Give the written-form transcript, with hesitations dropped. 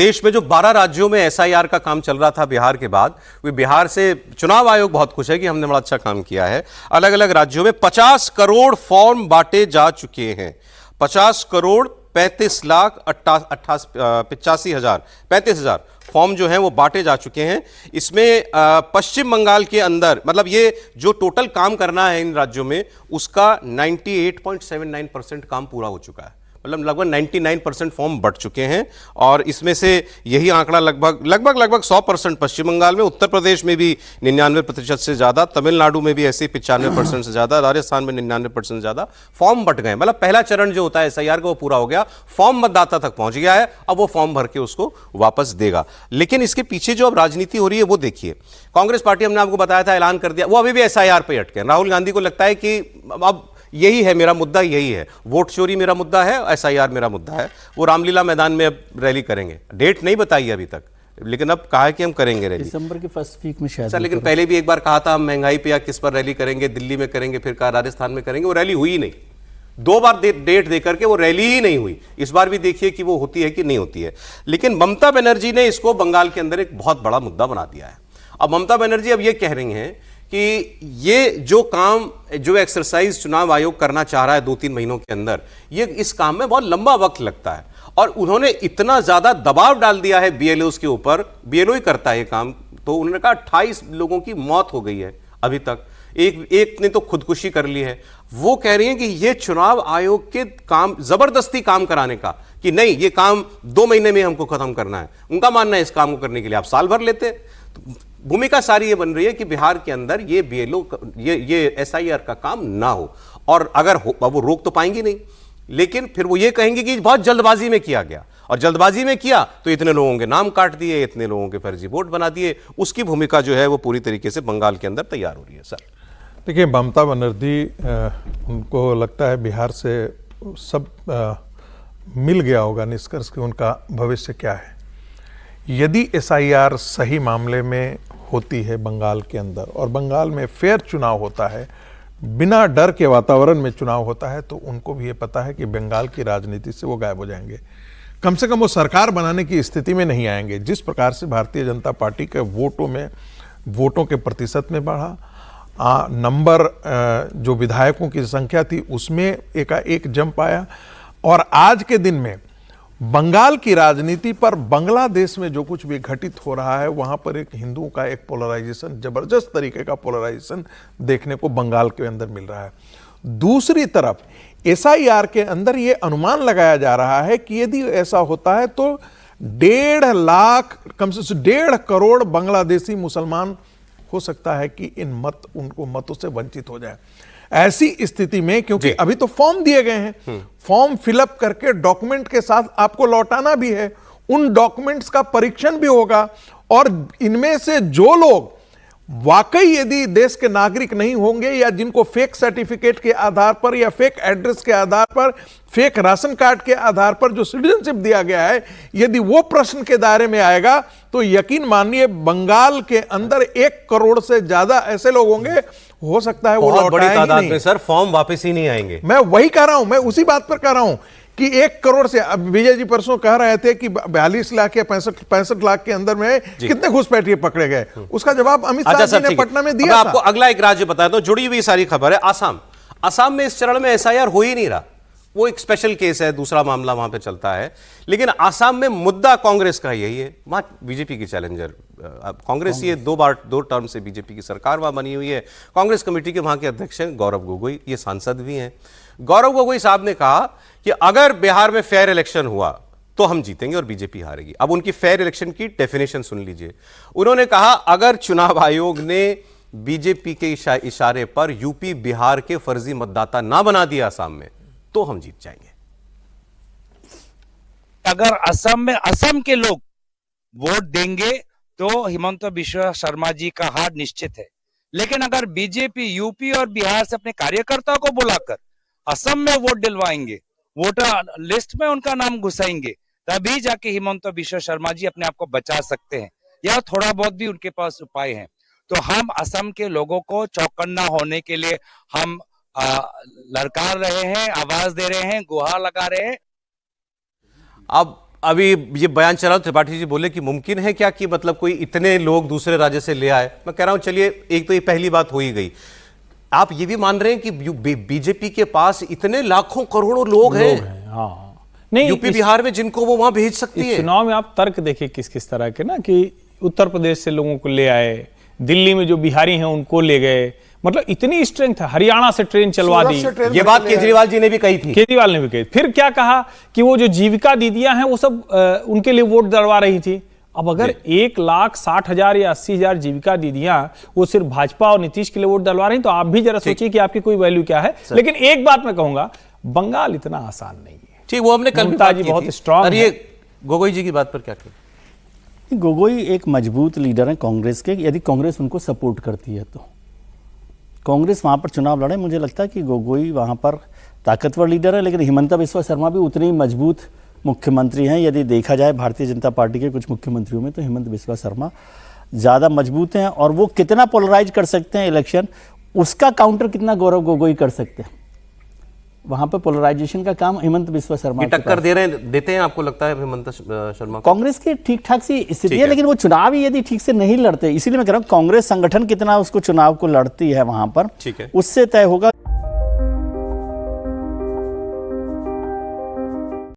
देश में जो 12 राज्यों में एसआईआर का काम चल रहा था बिहार के बाद, वे बिहार से चुनाव आयोग बहुत खुश है कि हमने बड़ा अच्छा काम किया है। अलग अलग राज्यों में 50 करोड़ फॉर्म बांटे जा चुके हैं। 50 करोड़ 35,85,000 फॉर्म जो हैं वो बांटे जा चुके हैं। इसमें पश्चिम बंगाल के अंदर, मतलब ये जो टोटल काम करना है इन राज्यों में, उसका 98.79% काम पूरा हो चुका है। मतलब लगभग 99% फॉर्म बढ़ चुके हैं। और इसमें से यही आंकड़ा लगभग 100% पश्चिम बंगाल में, उत्तर प्रदेश में भी 99% से ज़्यादा, तमिलनाडु में भी ऐसे 95% से ज़्यादा, राजस्थान में 99% से ज़्यादा फॉर्म बट गए। मतलब पहला चरण जो होता है एसआईआर का वो पूरा हो गया, फॉर्म मतदाता तक पहुंच गया है। अब वो फॉर्म भर के उसको वापस देगा। लेकिन इसके पीछे जो अब राजनीति हो रही है वो देखिए। कांग्रेस पार्टी, हमने आपको बताया था, ऐलान कर दिया, वो अभी भी एसआईआर पे अटके। राहुल गांधी को लगता है कि अब यही है मेरा मुद्दा, यही है, वोट चोरी मेरा मुद्दा है, एसआईआर मेरा मुद्दा है। वो रामलीला मैदान में अब रैली करेंगे। डेट नहीं बताई अभी तक, लेकिन अब कहा है कि हम करेंगे रैली दिसंबर के फर्स्ट वीक में शायद। सर, लेकिन पहले भी एक बार कहा था हम महंगाई पे या किस पर रैली करेंगे, दिल्ली में करेंगे, फिर कहा राजस्थान में करेंगे। वो रैली हुई नहीं। 2 बार डेट देकर के वो रैली ही नहीं हुई। इस बार भी देखिए कि वो होती है कि नहीं होती है। लेकिन ममता बनर्जी ने इसको बंगाल के अंदर एक बहुत बड़ा मुद्दा बना दिया है। अब ममता बनर्जी अब ये कह रही हैं कि ये जो एक्सरसाइज चुनाव आयोग करना चाह रहा है 2-3 महीनों के अंदर, ये इस काम में बहुत लंबा वक्त लगता है। और उन्होंने इतना ज्यादा दबाव डाल दिया है बीएलओ के ऊपर, बीएलओ ही करता है ये काम। तो उन्होंने कहा 28 लोगों की मौत हो गई है अभी तक, एक ने तो खुदकुशी कर ली है। वो कह रही हैं कि ये चुनाव आयोग के काम, जबरदस्ती काम कराने का, कि नहीं ये काम 2 महीने में हमको खत्म करना है। उनका मानना है इस काम को करने के लिए आप साल भर लेते। भूमिका सारी ये बन रही है कि बिहार के अंदर ये बीएलओ, ये एसआईआर का काम ना हो। और अगर हो, वो रोक तो पाएंगी नहीं, लेकिन फिर वो ये कहेंगे कि बहुत जल्दबाजी में किया गया, और जल्दबाजी में किया तो इतने लोगों के नाम काट दिए, इतने लोगों के फर्जी वोट बना दिए। उसकी भूमिका जो है वो पूरी तरीके से बंगाल के अंदर तैयार हो रही है। सर देखिए, ममता बनर्जी उनको लगता है बिहार से सब मिल गया होगा निष्कर्ष कि उनका भविष्य क्या है। यदि एसआईआर सही मामले में होती है बंगाल के अंदर, और बंगाल में फेयर चुनाव होता है, बिना डर के वातावरण में चुनाव होता है, तो उनको भी ये पता है कि बंगाल की राजनीति से वो गायब हो जाएंगे। कम से कम वो सरकार बनाने की स्थिति में नहीं आएंगे। जिस प्रकार से भारतीय जनता पार्टी के वोटों के प्रतिशत में बढ़ा, नंबर जो विधायकों की संख्या थी उसमें एकाएक जंप आया। और आज के दिन में बंगाल की राजनीति पर, बांग्लादेश में जो कुछ भी घटित हो रहा है, वहां पर एक हिंदुओं का एक पोलराइजेशन, जबरदस्त तरीके का पोलराइजेशन देखने को बंगाल के अंदर मिल रहा है। दूसरी तरफ एसआईआर के अंदर यह अनुमान लगाया जा रहा है कि यदि ऐसा होता है तो 1.5 लाख, कम से 1.5 करोड़ बांग्लादेशी मुसलमान हो सकता है कि उनको मतों से वंचित हो जाए। ऐसी स्थिति में, क्योंकि अभी तो फॉर्म दिए गए हैं, फॉर्म फिलअप करके डॉक्यूमेंट के साथ आपको लौटाना भी है, उन डॉक्यूमेंट्स का परीक्षण भी होगा, और इनमें से जो लोग वाकई यदि देश के नागरिक नहीं होंगे, या जिनको फेक सर्टिफिकेट के आधार पर या फेक एड्रेस के आधार पर, फेक राशन कार्ड के आधार पर जो सिटीजनशिप दिया गया है, यदि वो प्रश्न के दायरे में आएगा, तो यकीन मानिए बंगाल के अंदर 1 करोड़ से ज्यादा ऐसे लोग होंगे, हो सकता है वो बहुत बड़ी तादाद नहीं। में सर फॉर्म वापस ही नहीं आएंगे। मैं वही कह रहा हूं, मैं उसी बात पर कह रहा हूं कि 1 करोड़ से, अब विजय जी परसों कह रहे थे कि 42 लाख या 65 लाख के अंदर में कितने घुसपैठिए पकड़े गए। उसका जवाब अमित शाह जी ने पटना में दिया था। आपको अगला एक राज्य बताया तो जुड़ी हुई सारी खबर है, आसाम में इस चरण में एसआईआर हो ही नहीं रहा। वो एक स्पेशल केस है, दूसरा मामला वहां पे चलता है। लेकिन आसाम में मुद्दा कांग्रेस का यही है। वहां बीजेपी की चैलेंजर कांग्रेस, ये 2 टर्म से बीजेपी की सरकार वहां बनी हुई है। कांग्रेस कमेटी के वहां के अध्यक्ष हैं गौरव गोगोई, ये सांसद भी हैं। गौरव गोगोई साहब ने कहा कि अगर बिहार में फेयर इलेक्शन हुआ तो हम जीतेंगे और बीजेपी हारेगी। अब उनकी फेयर इलेक्शन की डेफिनेशन सुन लीजिए। उन्होंने कहा अगर चुनाव आयोग ने बीजेपी के इशारे पर यूपी बिहार के फर्जी मतदाता ना बना दिया आसाम में, तो हम जीत जाएंगे। अगर असम में असम के लोग वोट देंगे तो हिमंत बिश्वा शर्मा जी का हार निश्चित है। लेकिन अगर बीजेपी यूपी और बिहार से अपने कार्यकर्ताओं को बुलाकर असम में वोट दिलवाएंगे, वोटर लिस्ट में उनका नाम घुसाएंगे, तभी जाके हिमंत बिश्वा शर्मा जी अपने आप को बचा सकते हैं, या थोड़ा बहुत भी उनके पास उपाय हैं। तो हम असम के लोगों को चौकन्ना होने के लिए हम ललकार रहे हैं, आवाज दे रहे हैं, गुहार लगा रहे हैं। अब अभी ये बयान चला त्रिपाठी जी बोले कि मुमकिन है क्या कि मतलब कोई इतने लोग दूसरे राज्य से ले आए। मैं कह रहा हूं चलिए एक तो ये पहली बात हो ही गई, आप ये भी मान रहे हैं कि बीजेपी के पास इतने लाखों करोड़ों लोग हैं हाँ नहीं, यूपी बिहार में जिनको वो वहां भेज सकती है। चुनाव में आप तर्क देखिए किस किस तरह के ना, कि उत्तर प्रदेश से लोगों को ले आए, दिल्ली में जो बिहारी हैं उनको ले गए, मतलब इतनी स्ट्रेंथ है। हरियाणा से ट्रेन चलवा दी, ये बात केजरीवाल जी ने भी कही थी। केजरीवाल ने भी कही। फिर क्या कहा कि वो जो जीविका दीदियां हैं वो सब उनके लिए वोट डलवा रही थी। अब अगर 1,60,000 या 80,000 जीविका दीदियां वो सिर्फ भाजपा और नीतीश के लिए वोट डलवा रही, तो आप भी जरा सोचिए कि आपकी कोई वैल्यू क्या है। लेकिन एक बात मैं कहूंगा, बंगाल इतना आसान नहीं है। ठीक, वो हमने कल भी ममता बात जी की बहुत थी। स्ट्रांग और है। ये गोगोई जी की बात पर क्या कहें? गोगोई एक मजबूत लीडर हैं कांग्रेस के। यदि कांग्रेस उनको सपोर्ट करती है तो कांग्रेस वहाँ पर चुनाव लड़े। मुझे लगता है कि गोगोई वहाँ पर ताकतवर लीडर है, लेकिन हिमंता बिस्वा शर्मा भी उतने ही मजबूत मुख्यमंत्री हैं। यदि देखा जाए भारतीय जनता पार्टी के कुछ मुख्यमंत्रियों में, तो हिमंत बिस्वा शर्मा ज़्यादा मजबूत हैं। और वो कितना पोलराइज कर सकते हैं इलेक्शन, उसका काउंटर कितना गौरव गोगोई कर सकते हैं। वहाँ पर पोलराइजेशन का काम हिमंत बिस्वा शर्मा टक्कर देते हैं आपको लगता है हिमंत शर्मा? कांग्रेस की ठीक ठाक सी स्थिति है, लेकिन वो चुनाव ही यदि ठीक से नहीं लड़ते, इसीलिए मैं कह रहा हूँ कांग्रेस संगठन कितना उसको चुनाव को लड़ती है वहां पर, ठीक है, उससे तय होगा।